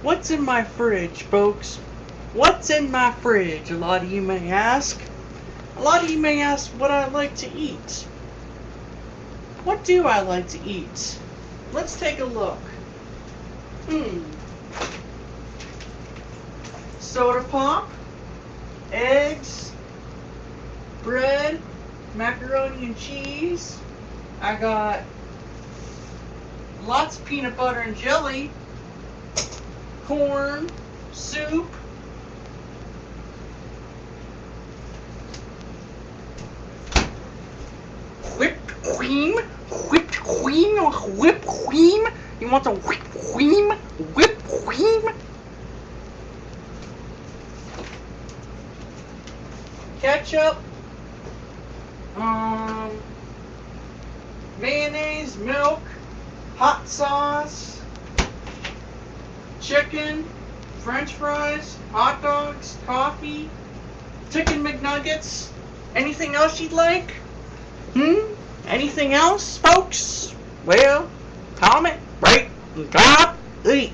What's in my fridge, folks? What's in my fridge, a lot of you may ask. A lot of you may ask what I like to eat. What do I like to eat? Let's take a look. Soda pop, eggs, bread, macaroni and cheese. I got lots of peanut butter and jelly, corn, soup, whipped cream, whipped cream, whipped cream. You want some whipped cream? Whipped cream? Ketchup, mayonnaise, milk, hot sauce, chicken, french fries, hot dogs, coffee, chicken McNuggets. Anything else you'd like? Anything else, folks? Well, comment, rate, and drop, eat.